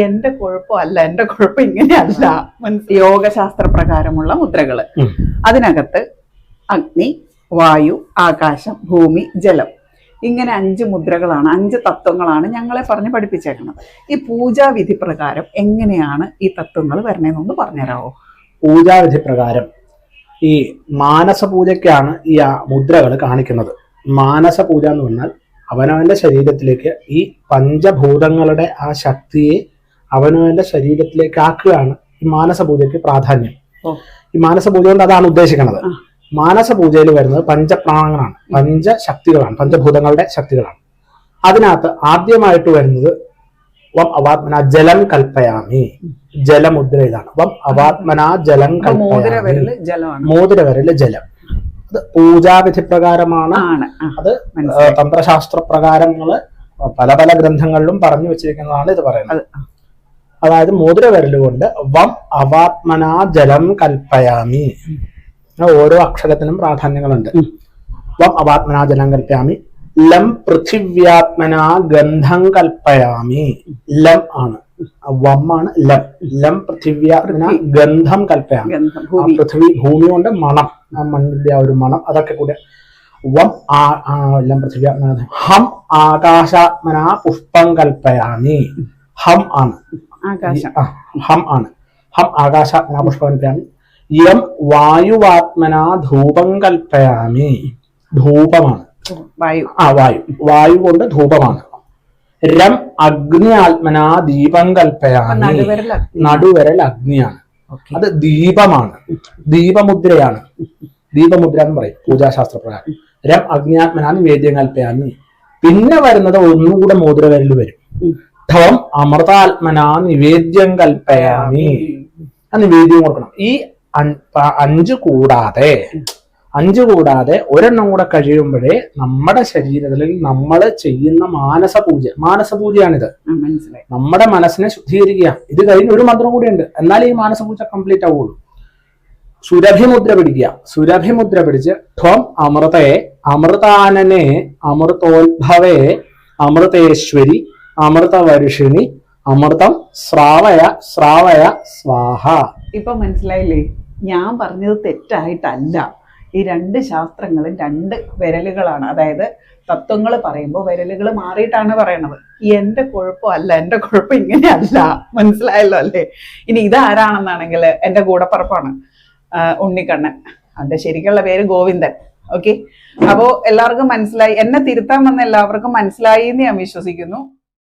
എന്റെ കുഴപ്പമല്ല, എന്റെ കുഴപ്പം ഇങ്ങനെയല്ല. യോഗശാസ്ത്ര പ്രകാരമുള്ള മുദ്രകള്. അതിനകത്ത് അഗ്നി, വായു, ആകാശം, ഭൂമി, ജലം, ഇങ്ങനെ 5 മുദ്രകളാണ്, 5 തത്വങ്ങളാണ് ഞങ്ങളെ പറഞ്ഞ് പഠിപ്പിച്ചേക്കുന്നത്. ഈ പൂജാവിധി പ്രകാരം എങ്ങനെയാണ് ഈ തത്വങ്ങൾ വരണേന്നൊന്ന് പറഞ്ഞുതരാമോ? പൂജാവിധി പ്രകാരം ഈ മാനസ പൂജയ്ക്കാണ് ഈ മുദ്രകൾ കാണിക്കുന്നത്. മാനസ പൂജ എന്ന് പറഞ്ഞാൽ അവനവന്റെ ശരീരത്തിലേക്ക് ഈ പഞ്ചഭൂതങ്ങളുടെ ആ ശക്തിയെ അവനവന്റെ ശരീരത്തിലേക്ക് ആക്കുകയാണ് ഈ മാനസ പൂജയ്ക്ക് പ്രാധാന്യം. ഈ മാനസ പൂജ കൊണ്ട് അതാണ് ഉദ്ദേശിക്കുന്നത്. മാനസ പൂജയിൽ വരുന്നത് പഞ്ചപ്രാണങ്ങളാണ്, പഞ്ചശക്തികളാണ്, പഞ്ചഭൂതങ്ങളുടെ ശക്തികളാണ്. അതിനകത്ത് ആദ്യമായിട്ട് വരുന്നത് വം അവാത്മന ജലം കൽപ്പയാമി. ജലമുദ്ര ഇതാണ്. വം അവാത്മന ജലം കൽപ്പയാമി. മോതിരവരല് ജലം. അത് പൂജാവിധി പ്രകാരമാണ്. അത് തന്ത്രശാസ്ത്ര പ്രകാരങ്ങള് പല പല ഗ്രന്ഥങ്ങളിലും പറഞ്ഞു വെച്ചിരിക്കുന്നതാണ് ഇത് പറയുന്നത്. അതായത് മോതിരവരല് കൊണ്ട് വം അവാത്മന ജലം കൽപ്പയാമി. ഓരോ അക്ഷരത്തിനും പ്രാധാന്യങ്ങളുണ്ട്. വം അവാത്മന ജലം കൽപ്പയാമി. ലം പൃഥിവ്യാത്മന ഗന്ധം കൽപ്പയാമി. ലം ആണ്, വം ആണ് ലം. ലം പൃഥിവ്യാത്മന ഗന്ധം കൽപ്പയാമി. പൃഥ്വി ഭൂമി കൊണ്ട് മണം, ആ മണ്ണിന്റെ ആ ഒരു മണം, അതൊക്കെ കൂടെ. വം ലം പൃഥിവ്യാത്മന. ഹം ആകാശാത്മന പുഷ്പം കൽപ്പയാമി. ഹം ആണ്, ഹം ആണ്. ഹം ആകാശാത്മന പുഷ്പം കൽപ്പയാമി. യം വായുവാത്മന ധൂപം കൽപ്പയാമി. ധൂപമാണ്, വായു. വായു കൊണ്ട് ധൂപമാണ്. രം അഗ്നി ആത്മന ദീപം കൽപ്പയാമി. നടുവരൽ അഗ്നിയാണ്. അത് ദീപമാണ്, ദീപമുദ്രയാണ്. ദീപമുദ്ര എന്ന് പറയും പൂജാശാസ്ത്ര പ്രകാരം. രം അഗ്നിയാത്മന നിവേദ്യം കൽപ്പയാമി. പിന്നെ വരുന്നത് ഒന്നുകൂടെ മോതിരവരൽ വരും. ധവം അമൃതാത്മന നിവേദ്യം കൽപ്പയാമി. ആ നിവേദ്യം കൊടുക്കണം. ഈ 5 കൂടാതെ ഒരെണ്ണം കൂടെ കഴിയുമ്പോഴേ നമ്മുടെ ശരീരത്തിൽ നമ്മൾ ചെയ്യുന്ന മാനസപൂജയാണിത്. നമ്മുടെ മനസ്സിനെ ശുദ്ധീകരിക്കുക. ഇത് കഴിഞ്ഞ് ഒരു മന്ത്രം കൂടി ഉണ്ട്, എന്നാലേ ഈ മാനസപൂജ കംപ്ലീറ്റ് ആവുള്ളൂ. സുരഭിമുദ്ര പിടിക്കുക. സുരഭിമുദ്ര പിടിച്ച് ത്വം അമൃതേ അമൃതാനനെ അമൃതോത്ഭവേ അമൃതേശ്വരി അമൃതവർഷിണി അമൃതം ശ്രാവയ ശ്രാവയ സ്വാഹ. ഇപ്പൊ മനസ്സിലായില്ലേ? ഞാൻ പറഞ്ഞത് തെറ്റായിട്ടല്ല. ഈ 2 ശാസ്ത്രങ്ങളും 2 വിരലുകളാണ്. അതായത് തത്വങ്ങൾ പറയുമ്പോൾ വിരലുകൾ മാറിയിട്ടാണ് പറയണത്. എന്റെ കുഴപ്പമല്ല, എന്റെ കുഴപ്പം ഇങ്ങനെയല്ല. മനസ്സിലായല്ലോ അല്ലേ? ഇനി ഇതാരാണെന്നാണെങ്കിൽ എന്റെ കൂടപ്പറപ്പാണ്, ഉണ്ണിക്കണ്ണൻ. അവന്റെ ശരിക്കുള്ള പേര് ഗോവിന്ദൻ. ഓക്കെ, അപ്പോ എല്ലാവർക്കും മനസ്സിലായി. എന്നെ തിരുത്താൻ വന്ന എല്ലാവർക്കും മനസ്സിലായി എന്ന് ഞാൻ വിശ്വസിക്കുന്നു.